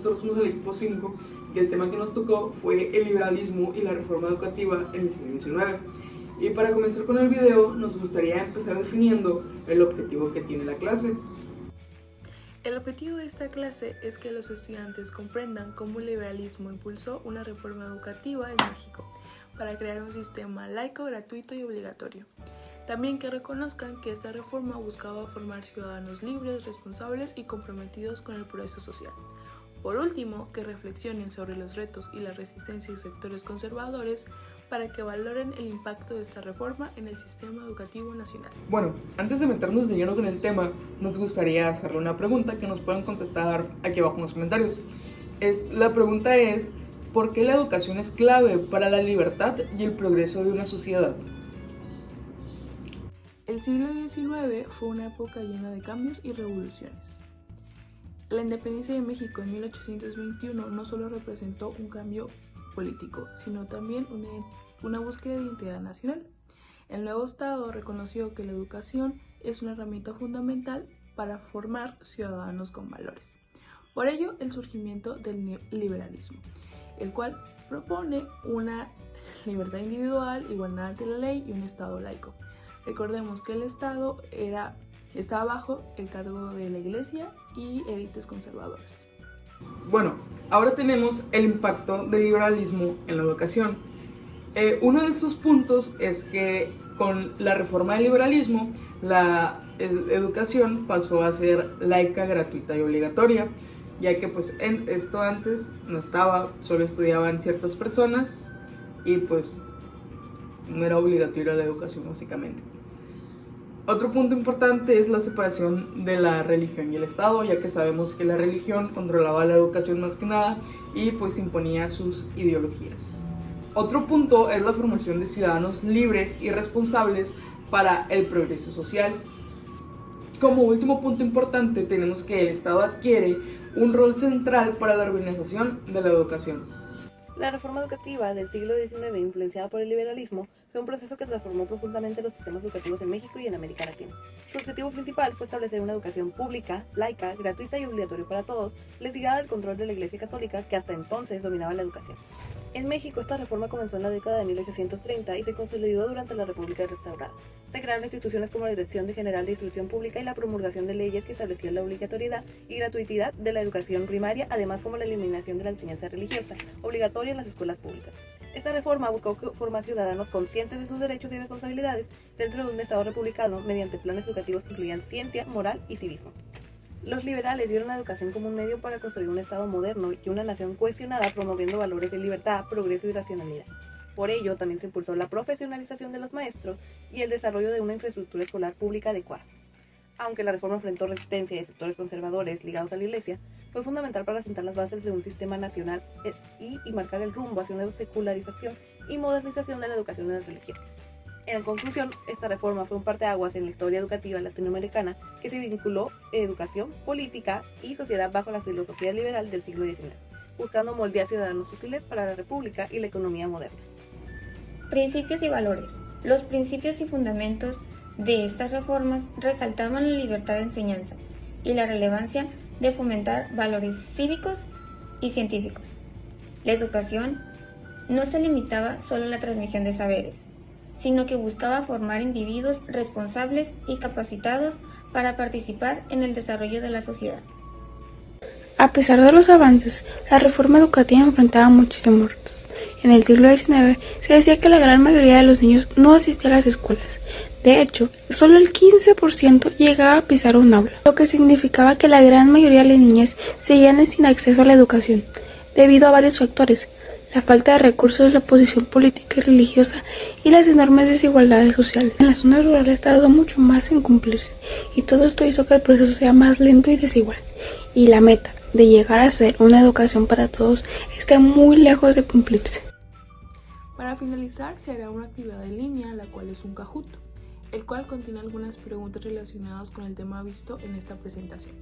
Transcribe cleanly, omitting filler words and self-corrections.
nosotros somos el equipo 5 y el tema que nos tocó fue el liberalismo y la reforma educativa en el siglo XIX. Y para comenzar con el video, nos gustaría empezar definiendo el objetivo que tiene la clase. El objetivo de esta clase es que los estudiantes comprendan cómo el liberalismo impulsó una reforma educativa en México para crear un sistema laico, gratuito y obligatorio. También que reconozcan que esta reforma buscaba formar ciudadanos libres, responsables y comprometidos con el progreso social. Por último, que reflexionen sobre los retos y la resistencia de sectores conservadores para que valoren el impacto de esta reforma en el sistema educativo nacional. Bueno, antes de meternos de lleno con el tema, nos gustaría hacerle una pregunta que nos pueden contestar aquí abajo en los comentarios. La pregunta es, ¿por qué la educación es clave para la libertad y el progreso de una sociedad? El siglo XIX fue una época llena de cambios y revoluciones. La independencia de México en 1821 no solo representó un cambio político, sino también una búsqueda de identidad nacional. El nuevo Estado reconoció que la educación es una herramienta fundamental para formar ciudadanos con valores. Por ello, el surgimiento del liberalismo, el cual propone una libertad individual, igualdad ante la ley y un Estado laico. Recordemos que el Estado estaba bajo el cargo de la Iglesia y élites conservadoras. Bueno, ahora tenemos el impacto del liberalismo en la educación. Uno de estos puntos es que con la reforma del liberalismo, la educación pasó a ser laica, gratuita y obligatoria, ya que pues esto antes no estaba, solo estudiaban ciertas personas y pues no era obligatoria la educación básicamente. Otro punto importante es la separación de la religión y el Estado, ya que sabemos que la religión controlaba la educación más que nada y pues imponía sus ideologías. Otro punto es la formación de ciudadanos libres y responsables para el progreso social. Como último punto importante tenemos que el Estado adquiere un rol central para la organización de la educación. La reforma educativa del siglo XIX, influenciada por el liberalismo, fue un proceso que transformó profundamente los sistemas educativos en México y en América Latina. Su objetivo principal fue establecer una educación pública, laica, gratuita y obligatoria para todos, desligada del control de la Iglesia Católica, que hasta entonces dominaba la educación. En México, esta reforma comenzó en la década de 1830 y se consolidó durante la República Restaurada. Se crearon instituciones como la Dirección General de Instrucción Pública y la promulgación de leyes que establecían la obligatoriedad y gratuidad de la educación primaria, además como la eliminación de la enseñanza religiosa, obligatoria en las escuelas públicas. Esta reforma buscó formar ciudadanos conscientes de sus derechos y responsabilidades dentro de un Estado republicano mediante planes educativos que incluían ciencia, moral y civismo. Los liberales vieron la educación como un medio para construir un Estado moderno y una nación cohesionada promoviendo valores de libertad, progreso y racionalidad. Por ello, también se impulsó la profesionalización de los maestros y el desarrollo de una infraestructura escolar pública adecuada. Aunque la reforma enfrentó resistencia de sectores conservadores ligados a la Iglesia, fue fundamental para sentar las bases de un sistema nacional y marcar el rumbo hacia una secularización y modernización de la educación en la religión. En conclusión, esta reforma fue un parteaguas en la historia educativa latinoamericana que se vinculó educación, política y sociedad bajo la filosofía liberal del siglo XIX, buscando moldear ciudadanos útiles para la república y la economía moderna. Principios y valores. Los principios y fundamentos de estas reformas resaltaban la libertad de enseñanza y la relevancia de fomentar valores cívicos y científicos. La educación no se limitaba solo a la transmisión de saberes, sino que buscaba formar individuos responsables y capacitados para participar en el desarrollo de la sociedad. A pesar de los avances, la reforma educativa enfrentaba muchísimos retos. En el siglo XIX se decía que la gran mayoría de los niños no asistía a las escuelas. De hecho, solo el 15% llegaba a pisar un aula, lo que significaba que la gran mayoría de las niñas seguían sin acceso a la educación, debido a varios factores: la falta de recursos, la posición política y religiosa y las enormes desigualdades sociales. En las zonas rurales tardó mucho más en cumplirse, y todo esto hizo que el proceso sea más lento y desigual, y la meta de llegar a ser una educación para todos está muy lejos de cumplirse. Para finalizar, se hará una actividad en línea, la cual es un Kahoot, el cual contiene algunas preguntas relacionadas con el tema visto en esta presentación.